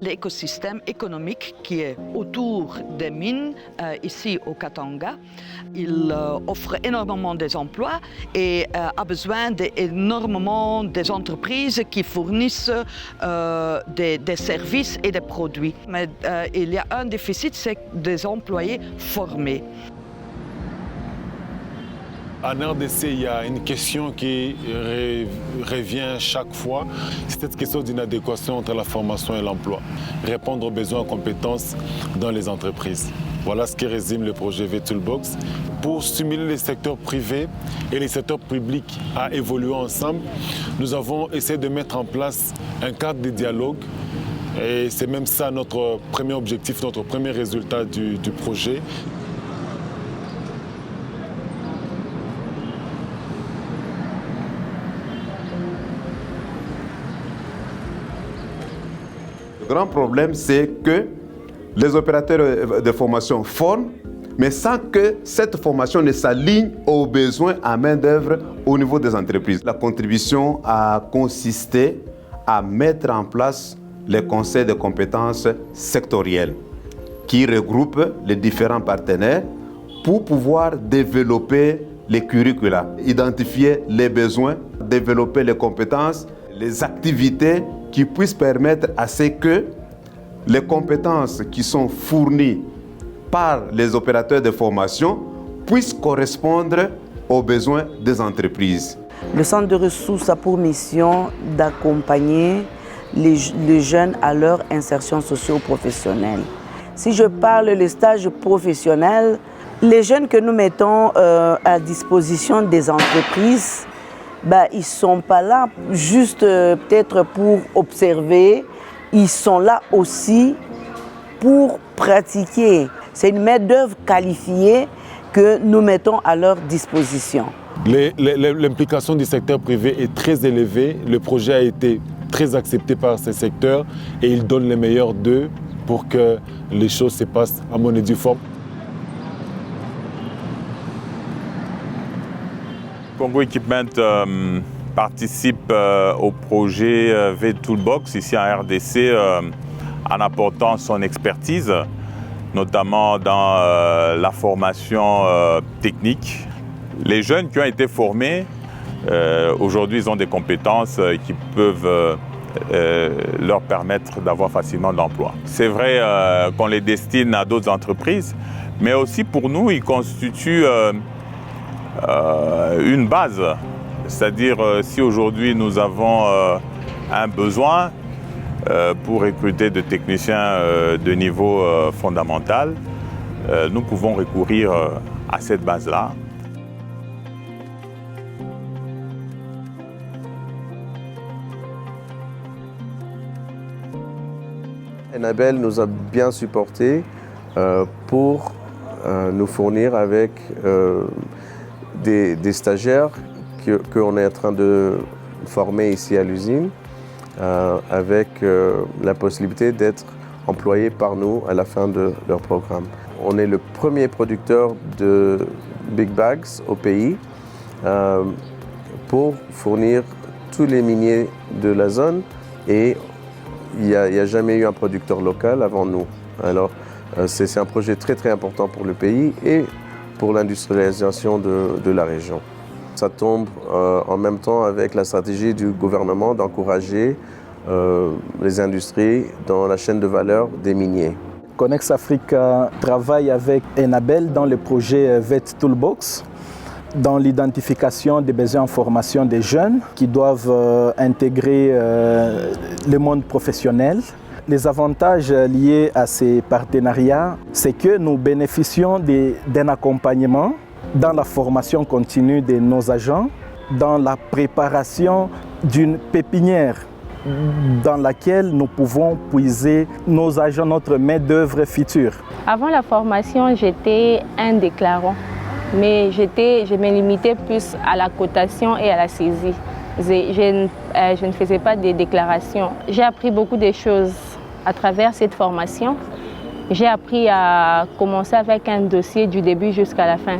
L'écosystème économique qui est autour des mines, ici au Katanga, il offre énormément d'emplois et a besoin d'énormément des entreprises qui fournissent des services et des produits. Mais il y a un déficit, c'est des employés formés. En RDC, il y a une question qui revient chaque fois, c'est cette question d'inadéquation entre la formation et l'emploi. Répondre aux besoins en compétences dans les entreprises. Voilà ce qui résume le projet V-Toolbox. Pour stimuler les secteurs privés et les secteurs publics à évoluer ensemble, nous avons essayé de mettre en place un cadre de dialogue. Et c'est même ça notre premier objectif, notre premier résultat du projet. Le grand problème, c'est que les opérateurs de formation forment, mais sans que cette formation ne s'aligne aux besoins en main-d'œuvre au niveau des entreprises. La contribution a consisté à mettre en place les conseils de compétences sectoriels qui regroupent les différents partenaires pour pouvoir développer les curricula, identifier les besoins, développer les compétences, les activités qui puissent permettre à ce que les compétences qui sont fournies par les opérateurs de formation puissent correspondre aux besoins des entreprises. Le centre de ressources a pour mission d'accompagner les jeunes à leur insertion socio-professionnelle. Si je parle des stages professionnels, les jeunes que nous mettons à disposition des entreprises, ils ne sont pas là juste peut-être pour observer, ils sont là aussi pour pratiquer. C'est une main-d'œuvre qualifiée que nous mettons à leur disposition. L'implication du secteur privé est très élevée. Le projet a été très accepté par ces secteurs et ils donnent le meilleur d'eux pour que les choses se passent à monnaie due forme. Congo Equipment participe au projet V-Toolbox ici en RDC en apportant son expertise, notamment dans la formation technique. Les jeunes qui ont été formés, aujourd'hui, ils ont des compétences qui peuvent leur permettre d'avoir facilement de l'emploi. C'est vrai qu'on les destine à d'autres entreprises, mais aussi pour nous, ils constituent une base. C'est-à-dire, si aujourd'hui nous avons un besoin pour recruter des techniciens de niveau fondamental, nous pouvons recourir à cette base-là. Enabel nous a bien supportés pour nous fournir avec des stagiaires qu'on est en train de former ici à l'usine, avec la possibilité d'être employés par nous à la fin de leur programme. On est le premier producteur de Big Bags au pays pour fournir tous les miniers de la zone et il n'y a jamais eu un producteur local avant nous. Alors c'est un projet très très important pour le pays et pour l'industrialisation de la région. Ça tombe en même temps avec la stratégie du gouvernement d'encourager les industries dans la chaîne de valeur des miniers. Connex Africa travaille avec Enabel dans le projet V-Toolbox, dans l'identification des besoins en formation des jeunes qui doivent intégrer le monde professionnel. Les avantages liés à ces partenariats, c'est que nous bénéficions d'un accompagnement dans la formation continue de nos agents, dans la préparation d'une pépinière dans laquelle nous pouvons puiser nos agents, notre main-d'œuvre future. Avant la formation, j'étais un déclarant, mais je me limitais plus à la cotation et à la saisie. Je ne faisais pas de déclarations. J'ai appris beaucoup de choses à travers cette formation. J'ai appris à commencer avec un dossier du début jusqu'à la fin.